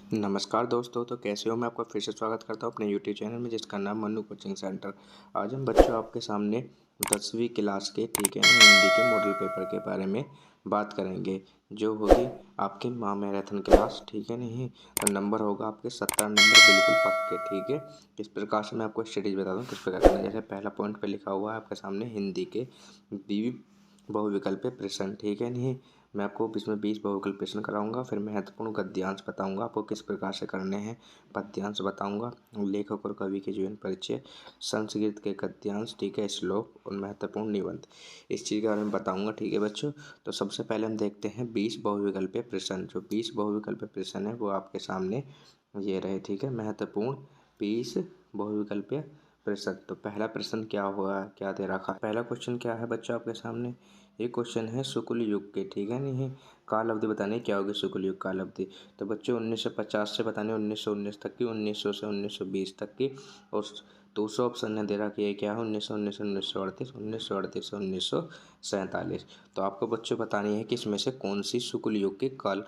नमस्कार दोस्तों, तो कैसे हो। मैं आपका फिर से स्वागत करता हूं अपने यूट्यूब चैनल में जिसका नाम मन्नू कोचिंग सेंटर। आज हम बच्चों आपके सामने 10वीं क्लास के हिंदी के मॉडल पेपर के बारे में बात करेंगे, जो होगी आपकी माँ मैराथन क्लास। ठीक है नहीं, तो नंबर होगा आपके 70 नंबर बिल्कुल पक्के। ठीक है, इस प्रकार से मैं आपको स्टडीज बता दूँ किस प्रकार करना है। जैसे पहला पॉइंट पे लिखा हुआ है आपके सामने हिंदी के बहुविकल्पीय प्रश्न। ठीक है नहीं, मैं आपको इसमें 20 बहुविकल्प प्रश्न कराऊंगा। फिर महत्वपूर्ण गद्यांश बताऊंगा आपको किस प्रकार से करने हैं, पद्यांश बताऊंगा, लेखक और कवि के जीवन परिचय, संस्कृत के गद्यांश, ठीक है, श्लोक और महत्वपूर्ण निबंध, इस चीज़ के बारे में बताऊंगा। ठीक है बच्चों, तो सबसे पहले हम देखते हैं 20 बहुविकल्पीय प्रश्न। जो 20 बहुविकल्पीय प्रश्न है वो आपके सामने ये रहे। ठीक है, महत्वपूर्ण 20 बहुविकल्पीय प्रश्न। तो पहला प्रश्न क्या हुआ, क्या दे रखा है। पहला क्वेश्चन क्या है बच्चों आपके सामने, ये क्वेश्चन है शुक्ल युग के। ठीक है नहीं, काल अवधि बतानी क्या होगी शुक्ल युग काल अवधि। तो बच्चों 1950 से बतानी 1919 तक की, 1900 से 1920 तक की, और 200 ऑप्शन ने दे रखा है क्या है 1919 1938 1938 1947। तो आपको बच्चों बतानी है कि इसमें से कौन सी शुक्ल युग की काल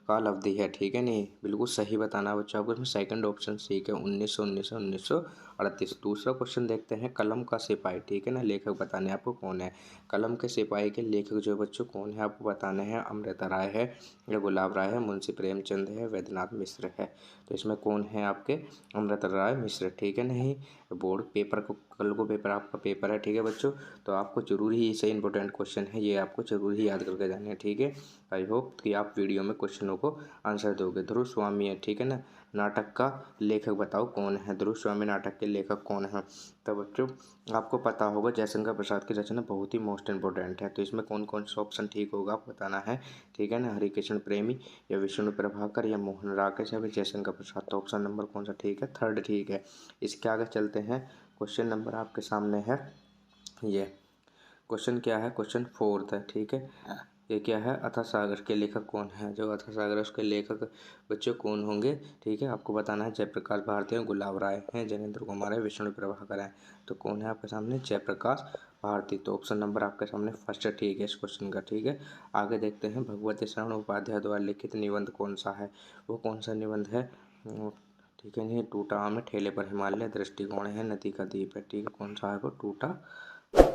अवधि है। ठीक है नहीं, बिल्कुल सही बताना बच्चों आपको। इसमें सेकंड ऑप्शन ठीक है 1919 1938। दूसरा क्वेश्चन देखते हैं कलम का सिपाही। ठीक है ना, लेखक बताने आपको कौन है। कलम के सिपाही के लेखक जो बच्चों कौन है आपको बताने हैं। अमृता राय है या गुलाब राय है, मुंशी प्रेमचंद है, वैद्यनाथ मिश्र है। तो इसमें कौन है आपके, अमृता राय मिश्र। ठीक है नहीं, बोर्ड पेपर को, कल को पेपर आपका पेपर है। ठीक है बच्चों, तो आपको जरूर ही इसे इंपॉर्टेंट क्वेश्चन है, ये आपको जरूर ही याद करके जाने हैं। ठीक है, आई होप कि आप वीडियो में क्वेश्चनों को आंसर दोगे। ध्रुव स्वामी है। ठीक है ना, नाटक का लेखक बताओ कौन है। ध्रुव स्वामी नाटक के लेखक कौन है। तो बच्चों आपको पता होगा जयशंकर प्रसाद की रचना बहुत ही मोस्ट इंपॉर्टेंट है। तो इसमें कौन कौन सा ऑप्शन ठीक होगा आप बताना है। ठीक है ना, हरिकृष्ण प्रेमी या विष्णु प्रभाकर या मोहन राकेश या फिर जयशंकर प्रसाद। तो ऑप्शन नंबर कौन सा ठीक है, थर्ड ठीक है। इसके आगे चलते हैं, क्वेश्चन नंबर आपके सामने है ये। क्वेश्चन क्या है, क्वेश्चन फोर्थ है। ठीक है, ये क्या है, अथाह सागर के लेखक कौन है। जो अथाह सागर है उसके लेखक बच्चों कौन होंगे। ठीक है, आपको बताना है जयप्रकाश भारती हैं, गुलाब राय हैं, जयेंद्र कुमार है, विष्णु प्रभाकर हैं। तो कौन है आपके सामने, जयप्रकाश भारती। तो ऑप्शन नंबर आपके सामने फर्स्ट ठीक है इस क्वेश्चन का। ठीक है, आगे देखते हैं भगवती शरण उपाध्याय द्वारा लिखित निबंध कौन सा है। वो कौन सा निबंध है, ठीक है नहीं, टूटा आम है, ठेले पर हिमालय, दृष्टिकोण है, नदी का द्वीप है। ठीक है, कौन सा है वो, टूटा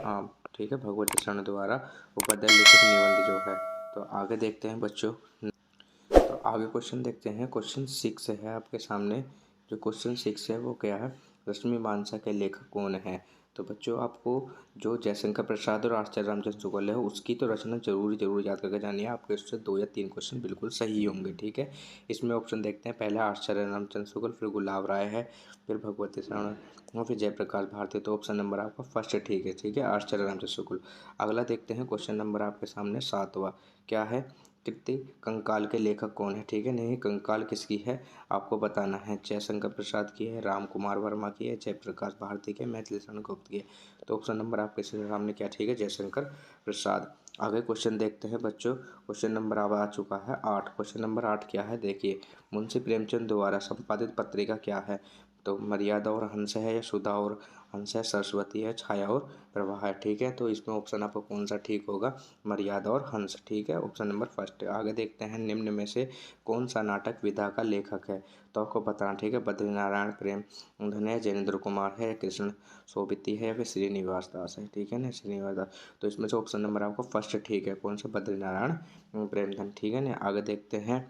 आम। ठीक है, भगवती शरण द्वारा उपाध्याय लिखित निबंध जो है। तो आगे देखते हैं बच्चों, तो आगे क्वेश्चन देखते हैं, क्वेश्चन 6 है आपके सामने। जो क्वेश्चन 6 है वो क्या है, रश्मि मानसा के लेखक कौन है। तो बच्चों आपको जो जयशंकर प्रसाद और आचार्य रामचंद्र शुक्ल है उसकी तो रचना जरूर याद करके जानी है। आपके उससे 2 या 3 क्वेश्चन बिल्कुल सही होंगे। ठीक है, इसमें ऑप्शन देखते हैं, पहला आचार्य रामचंद्र शुक्ल, फिर गुलाब राय है, फिर भगवती शरण और फिर जयप्रकाश भारती। तो ऑप्शन नंबर आपका फर्स्ट ठीक है। ठीक है, आचार्य रामचंद्र शुक्ल। अगला देखते हैं, क्वेश्चन नंबर आपके सामने 7वां क्या है, कृति कंकाल के लेखक कौन है। ठीक है नहीं, कंकाल किसकी है आपको बताना है। जयशंकर प्रसाद की है, राम कुमार वर्मा की है, जयप्रकाश भारती की है, मैथिली शरण गुप्त की है। तो ऑप्शन नंबर आपके सामने क्या ठीक है, जयशंकर प्रसाद। आगे क्वेश्चन देखते हैं बच्चों, क्वेश्चन नंबर अब आ चुका है 8। क्वेश्चन नंबर 8 क्या है देखिए, मुंशी प्रेमचंद द्वारा संपादित पत्रिका क्या है। तो मर्यादा और हंस है, या सुधा और हंस है, सरस्वती है, छाया और प्रवाह है। ठीक है, तो इसमें ऑप्शन आपको कौन सा ठीक होगा, मर्यादा और हंस। ठीक है, ऑप्शन नंबर फर्स्ट। आगे देखते हैं, निम्न में से कौन सा नाटक विधा का लेखक है। तो आपको बताना, ठीक है, बद्रीनारायण प्रेम धन है, जयेंद्र कुमार है, कृष्ण सोबिती है, या फिर श्रीनिवास दास है। ठीक है ना, श्रीनिवास दास। तो इसमें से ऑप्शन नंबर आपको फर्स्ट ठीक है, कौन सा, बद्रीनारायण प्रेमधन। ठीक है ना, आगे देखते हैं,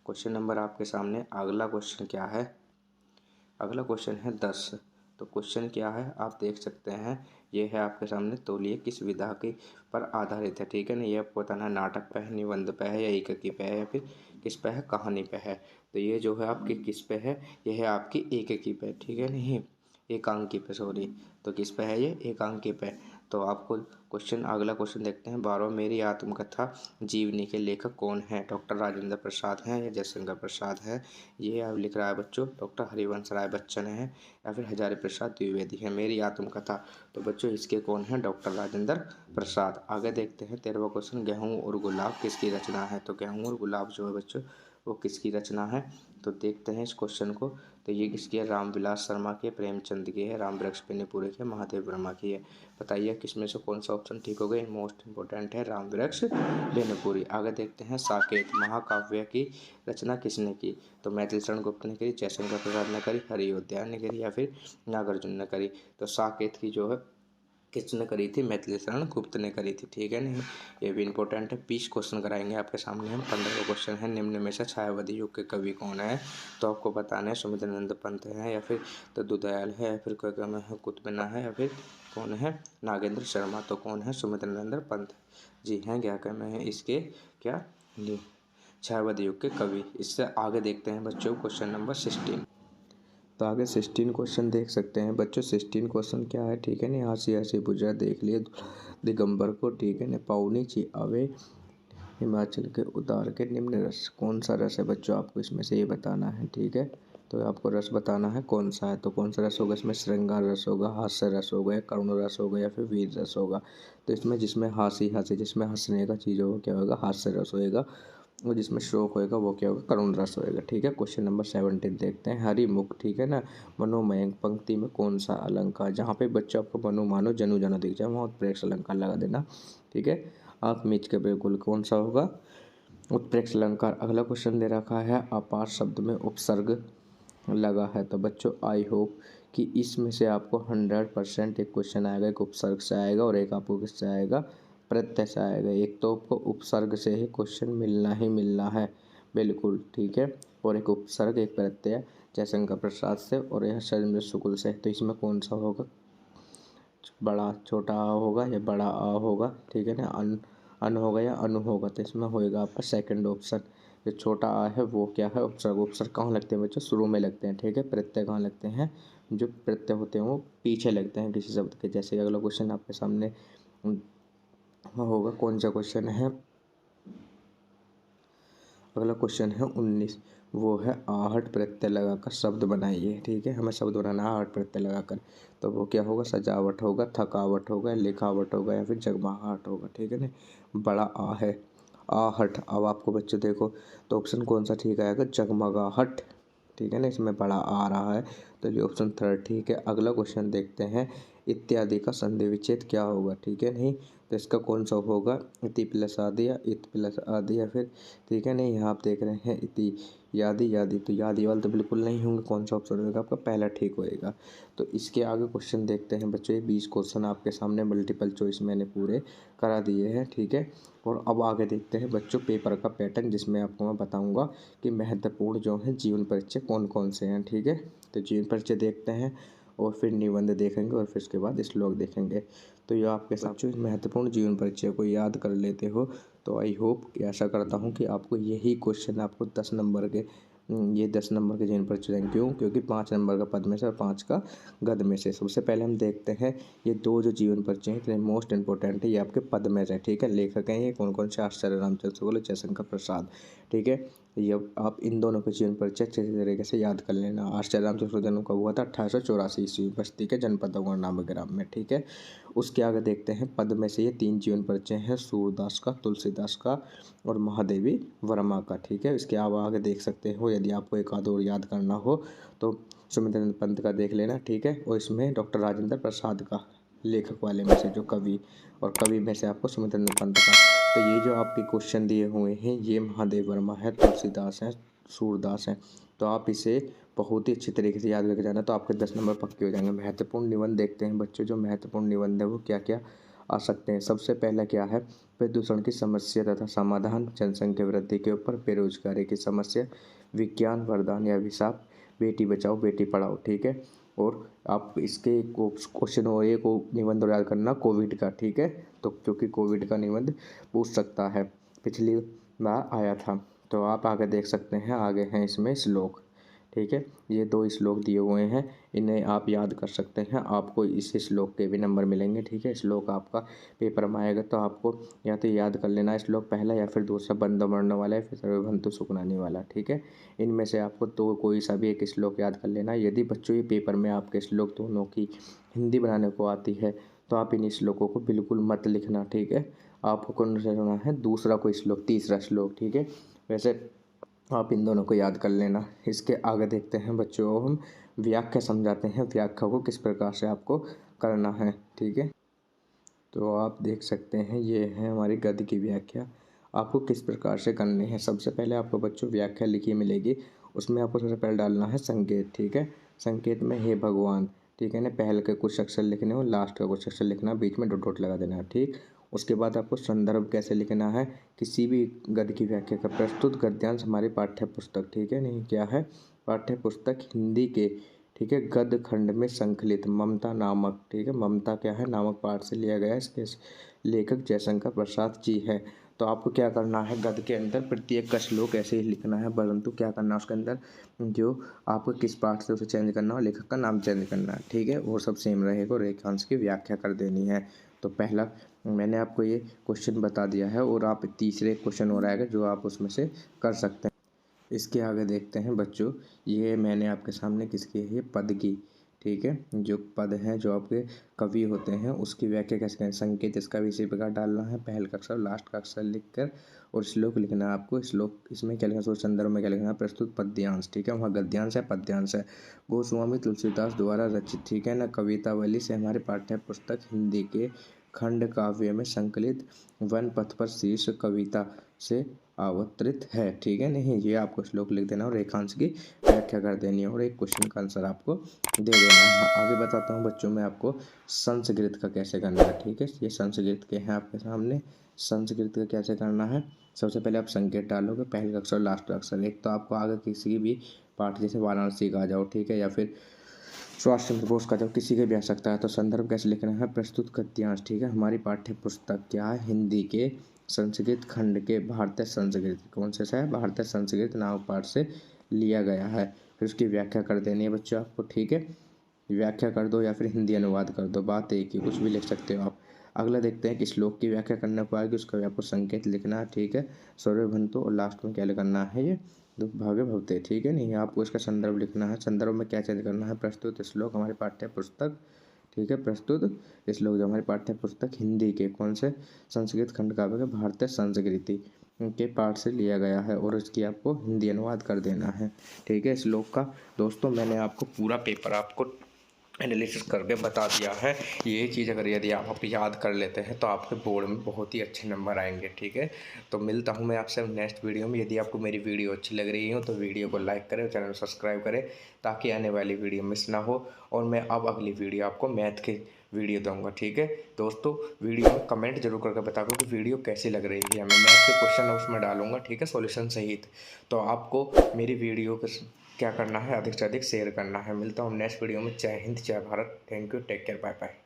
क्वेश्चन नंबर आपके सामने अगला क्वेश्चन क्या है, अगला क्वेश्चन है 10। तो क्वेश्चन क्या है आप देख सकते हैं, ये है आपके सामने, तौलिए किस विधा के पर आधारित है। ठीक है ना, ये आपको बताना है, नाटक पे है, निबंध पे है, या एकांकी पे है, या फिर किस पे है, कहानी पे है। तो ये जो है आपकी किस पे है, ये है आपकी एकांकी पे। ठीक है नहीं, एकांकी पे, सॉरी। तो किस पे है, ये एकांकी पे। तो आपको क्वेश्चन, अगला क्वेश्चन देखते हैं 12, मेरी आत्मकथा जीवनी के लेखक कौन है। डॉक्टर राजेंद्र प्रसाद हैं या जयशंकर प्रसाद है। ये अब लिख रहा है बच्चों, डॉक्टर हरिवंश राय बच्चन है या फिर हजारी प्रसाद द्विवेदी है। मेरी आत्मकथा, तो बच्चों इसके कौन है, डॉक्टर राजेंद्र प्रसाद। आगे देखते हैं 13वां क्वेश्चन, गेहूँ और गुलाब किसकी रचना है। तो गेहूँ और गुलाब जो है बच्चों वो किसकी रचना है। तो देखते हैं इस क्वेश्चन को। तो ये किसकी है, रामविलास शर्मा के, प्रेमचंद की है, रामवृक्ष बेनीपुरे के, महादेव वर्मा की है। बताइए किसमें से कौन सा ऑप्शन ठीक हो गया। मोस्ट इंपॉर्टेंट है रामवृक्ष बेनीपुरी। आगे देखते हैं साकेत महाकाव्य की रचना किसने की। तो मैथिली शरण गुप्त ने करी, जयशंकर प्रसाद ने करी, हरियोद्याय ने करी या फिर नागार्जुन ने करी। तो साकेत की जो है किसने करी थी, मैथिली शरण गुप्त ने करी थी। ठीक है नहीं, ये भी इंपॉर्टेंट है। 20 क्वेश्चन कराएंगे आपके सामने हम। 15 क्वेश्चन है। निम्न में से छायावादी युग के कवि कौन है। तो आपको बताना है सुमित्रानंद पंत है या फिर दद्दूदयाल है या फिर कुतुबना है या फिर कौन है, नागेंद्र शर्मा। तो कौन है, सुमित्रानंद पंत जी हैं। क्या कहना है इसके, क्या छायावादी युग के कवि। इससे आगे देखते हैं बच्चों क्वेश्चन नंबर 16। तो आगे 16 क्वेश्चन देख सकते हैं बच्चों। 16 क्वेश्चन क्या है, ठीक है नहीं, हासी हासी बुझा देख लिए दिगंबर को, ठीक है ना, पाउनी ची आवे हिमाचल के उतार के, निम्न रस कौन सा रस है बच्चों, आपको इसमें से ये बताना है। ठीक है, तो आपको रस बताना है कौन सा है। तो कौन सा रस होगा इसमें, श्रृंगार रस होगा, हास्य रस होगा, या करुण रस होगा या फिर वीर रस होगा। तो इसमें जिसमें हासी हासी, जिसमें हंसने का चीज़ होगा क्या होगा, हास्य रस होएगा। और जिसमें शोक होएगा वो क्या होगा, करुण रस होएगा। ठीक है, क्वेश्चन नंबर 17 देखते हैं। हरिमुख, ठीक है ना, मनोमयंक पंक्ति में कौन सा अलंकार, जहाँ पे बच्चों आपको मनु मानो जनु जानो दिख जाए वहाँ उत्प्रेक्ष अलंकार लगा देना। ठीक है, आँख मीच के बिल्कुल कौन सा होगा, उत्प्रेक्ष अलंकार। अगला क्वेश्चन दे रखा है, अपार शब्द में उपसर्ग लगा है। तो बच्चों आई होप कि इसमें से आपको 100% एक क्वेश्चन आएगा, एक उपसर्ग से आएगा और एक आपको किससे आएगा, प्रत्यय से आएगा। एक तो आपको उपसर्ग से ही क्वेश्चन मिलना ही मिलना है, बिल्कुल ठीक है। और एक उपसर्ग एक प्रत्यय, जयशंकर प्रसाद से और यह शर्मिंद्र शुक्ल से। तो इसमें कौन सा होगा, बड़ा छोटा आ होगा या बड़ा आ होगा, ठीक है ना, अन होगा या अनु होगा। तो इसमें होएगा आपका सेकंड ऑप्शन, जो छोटा आ है वो क्या है, उपसर्ग। उपसर्ग कहाँ लगते हैं बच्चों, शुरू में लगते हैं। ठीक है, प्रत्यय कहाँ लगते हैं, जो प्रत्यय होते हैं वो पीछे लगते हैं किसी शब्द के। जैसे अगला क्वेश्चन आपके सामने होगा, कौन सा क्वेश्चन है, अगला क्वेश्चन है 19, वो है आहट प्रत्यय लगाकर शब्द बनाइए। ठीक है, हमें शब्द बनाना है आहट प्रत्यय लगाकर। तो वो क्या होगा, सजावट होगा, थकावट होगा, लिखावट होगा या फिर जगमगाहट होगा। ठीक है ना, बड़ा आ है, आहट। अब आपको बच्चों देखो तो ऑप्शन कौन सा ठीक आएगा, जगमगाहट। ठीक है ना, इसमें बड़ा आ रहा है तो ये ऑप्शन 3 ठीक है। अगला क्वेश्चन देखते हैं, इत्यादि का संधि विच्छेद क्या होगा। ठीक है नहीं, तो इसका कौन सा होगा, इति प्लस आदि या इत प्लस आदि या फिर, ठीक है नहीं, यहाँ आप देख रहे हैं इति यादि यादि, तो यादि वाले तो बिल्कुल नहीं होंगे। कौन सा ऑप्शन होगा आपका, पहला ठीक होएगा। तो इसके आगे क्वेश्चन देखते हैं बच्चों। ये 20 क्वेश्चन आपके सामने मल्टीपल चॉइस मैंने पूरे करा दिए हैं। ठीक है, और अब आगे देखते हैं बच्चों पेपर का पैटर्न, जिसमें आपको मैं बताऊँगा कि महत्वपूर्ण जो है जीवन परिचय कौन कौन से हैं। ठीक है, तो जीवन परिचय देखते हैं और फिर निबंध देखेंगे और फिर उसके बाद श्लोक देखेंगे। तो ये आपके साथ जो महत्वपूर्ण जीवन परिचय को याद कर लेते हो तो आई होप ऐसा करता हूँ कि आपको यही क्वेश्चन आपको 10 नंबर के ये 10 नंबर के जीवन परिचय देंगे। क्यों, क्योंकि 5 नंबर का पद में से और 5 का गद में से। सबसे पहले हम देखते हैं ये दो जो जीवन परिचय हैं इतने मोस्ट इंपॉर्टेंट है, ये आपके पद में से। ठीक है, लेखक हैं ये कौन कौन से, आचार्य रामचंद्र शुक्ल, जयशंकर प्रसाद। ठीक है, ये आप इन दोनों के जीवन परिचय अच्छे तरीके से याद कर लेना। आचार्य रामचंद्र शुक्ल जन्म कब हुआ था, 1884 ईस्वी, बस्ती के जनपद नामक ग्राम में। ठीक है, उसके आगे देखते हैं पद में से ये 3 जीवन परिचय हैं, सूरदास का, तुलसीदास का और महादेवी वर्मा का। ठीक है, इसके आप आगे देख सकते हो, यदि आपको एक आध और याद करना हो तो सुमित्रानंद पंत का देख लेना। ठीक है, और इसमें डॉक्टर राजेंद्र प्रसाद का, लेखक वाले में से जो कवि, और कवि में से आपको सुमित्रानंद पंत का। तो ये जो आपके क्वेश्चन दिए हुए हैं ये महादेव वर्मा है, तुलसीदास है, सूरदास है। तो आप इसे बहुत ही अच्छी तरीके से याद करके जाना, तो आपके 10 नंबर पक्के हो जाएंगे। महत्वपूर्ण निबंध देखते हैं बच्चों, जो महत्वपूर्ण निबंध है वो क्या क्या आ सकते हैं। सबसे पहला क्या है, प्रदूषण की समस्या तथा समाधान, जनसंख्या वृद्धि के ऊपर, बेरोजगारी की समस्या, विज्ञान वरदान या अभिशाप, बेटी बचाओ बेटी पढ़ाओ। ठीक है, और आप इसके क्वेश्चन और एक निबंध और याद करना कोविड का। ठीक है, तो क्योंकि कोविड का निबंध पूछ सकता है, पिछली बार आया था। तो आप आगे देख सकते हैं, आगे हैं इसमें श्लोक। ठीक है, ये 2 श्लोक दिए हुए हैं, इन्हें आप याद कर सकते हैं, आपको इस श्लोक के भी नंबर मिलेंगे। ठीक है, श्लोक आपका पेपर में आएगा तो आपको या तो याद कर लेना श्लोक पहला या फिर दूसरा, बंद मरण वाला है फिर सर्वभंतु सुखनानी वाला। ठीक है, इनमें से आपको तो कोई सा भी एक श्लोक याद कर लेना। यदि बच्चों ये पेपर में आपके श्लोक दोनों की हिंदी बनाने को आती है तो आप इन श्लोकों को बिल्कुल मत लिखना। ठीक है, आपको कौन सा होना है, दूसरा कोई श्लोक, तीसरा श्लोक। ठीक है, वैसे आप इन दोनों को याद कर लेना। इसके आगे देखते हैं बच्चों, हम व्याख्या समझाते हैं, व्याख्या को किस प्रकार से आपको करना है। ठीक है, तो आप देख सकते हैं ये है हमारी गद्य की व्याख्या। आपको किस प्रकार से करनी है, सबसे पहले आपको बच्चों व्याख्या लिखी मिलेगी, उसमें आपको सबसे पहले डालना है संकेत। ठीक है, संकेत में हे भगवान, ठीक है ना, पहले के कुछ अक्षर लिखने और लास्ट का कुछ अक्षर लिखना, बीच में डॉट डॉट लगा देना है। ठीक, उसके बाद आपको संदर्भ कैसे लिखना है, किसी भी गद्य की व्याख्या का प्रस्तुत गद्यांश हमारी पाठ्य पुस्तक, ठीक है नहीं, क्या है, पाठ्य पुस्तक हिंदी के, ठीक है, गद्य खंड में संकलित ममता नामक, ठीक है, ममता क्या है, नामक पाठ से लिया गया है। इसके लेखक जयशंकर प्रसाद जी है। तो आपको क्या करना है, गद्य के अंदर प्रत्येक का श्लोक ऐसे ही लिखना है, परंतु क्या करना है उसके अंदर जो आपको किस पाठ से उसे चेंज करना है, लेखक का नाम चेंज करना है। ठीक है, वो सब सेम रहेगा, रेखांश की व्याख्या कर देनी है। तो पहला मैंने आपको ये क्वेश्चन बता दिया है, और आप तीसरे क्वेश्चन हो रहेगा जो आप उसमें से कर सकते हैं। इसके आगे देखते हैं बच्चों, ये मैंने आपके सामने किसकी है, ये पद की, ठीक है, जो पद हैं जो आपके कवि होते हैं उसकी व्याख्या कैसे करें। संकेत इसका भी इसी प्रकार डालना है, पहल का अक्षर लास्ट का अक्षर लिखकर, और श्लोक लिखना है आपको। श्लोक इसमें क्या लिखना है, संदर्भ में क्या लिखना है, प्रस्तुत पद्यांश, ठीक है, वहाँ गद्यांश है पद्यांश है। गोस्वामी तुलसीदास द्वारा रचित, ठीक है ना, कवितावली से हमारे पाठ्य पुस्तक हिंदी के खंड काव्य में संकलित वन पथ पर शीर्ष कविता से अवतरित है। ठीक है नहीं, ये आपको श्लोक लिख देना और रेखांश की व्याख्या कर देनी है, और एक क्वेश्चन का आंसर आपको दे देना है। हाँ, आगे बताता हूँ बच्चों में आपको संस्कृत का कैसे करना है। ठीक है, ये संस्कृत के हैं आपके सामने। संस्कृत का कैसे करना है, सबसे पहले आप संकेत डालोगे, पहले का अक्षर लास्ट का अक्षर। एक तो आपको आगे किसी भी पाठ, जैसे वाराणसी का आ जाओ, ठीक है, या फिर सुभाष चंद्र बोस का, जब किसी के भी आ सकता है। तो संदर्भ कैसे लिखना है, प्रस्तुत गद्यांश, ठीक है, हमारी पाठ्य पुस्तक क्या है, हिंदी के संस्कृत खंड के भारतीय संस्कृत, कौन से है, भारतीय संस्कृत नामक पाठ से लिया गया है। फिर उसकी व्याख्या कर देनी है बच्चों आपको। ठीक है, व्याख्या कर दो या फिर हिंदी अनुवाद कर दो, बात एक ही, कुछ भी लिख सकते हो आप। अगला देखते हैं कि श्लोक की व्याख्या करने को आएगी, उसका भी आपको संकेत लिखना है। ठीक है, सौर्यभंतु, और लास्ट में क्या लिखना है, ये दुर्भाग्य भवते। ठीक है नहीं, आपको इसका संदर्भ लिखना है। संदर्भ में क्या चेंज करना है, प्रस्तुत श्लोक हमारी पाठ्य पुस्तक, ठीक है, प्रस्तुत श्लोक जो हमारी पाठ्य पुस्तक हिंदी के कौन से संस्कृत खंड काव्य के भारतीय संस्कृति के पाठ से लिया गया है, और इसकी आपको हिंदी अनुवाद कर देना है। ठीक है, श्लोक का दोस्तों मैंने आपको पूरा पेपर आपको एनालिसिस करके बता दिया है। ये चीज़ अगर यदि आप याद कर लेते हैं तो आपके बोर्ड में बहुत ही अच्छे नंबर आएंगे। ठीक है, तो मिलता हूँ मैं आपसे नेक्स्ट वीडियो में। यदि आपको मेरी वीडियो अच्छी लग रही हो तो वीडियो को लाइक करें, चैनल को सब्सक्राइब करें, ताकि आने वाली वीडियो मिस ना हो। और मैं अब अगली वीडियो आपको मैथ की वीडियो दूंगा। ठीक है दोस्तों, वीडियो में कमेंट जरूर करके बता दो कि वीडियो कैसी लग रही है। मैं मैथ के क्वेश्चन उसमें डालूंगा, ठीक है, सॉल्यूशन सहित। तो आपको मेरी वीडियो को क्या करना है, अधिक से अधिक शेयर करना है। मिलता हूँ नेक्स्ट वीडियो में। Jai Hind, Jai Bharat, thank you, take care, bye bye.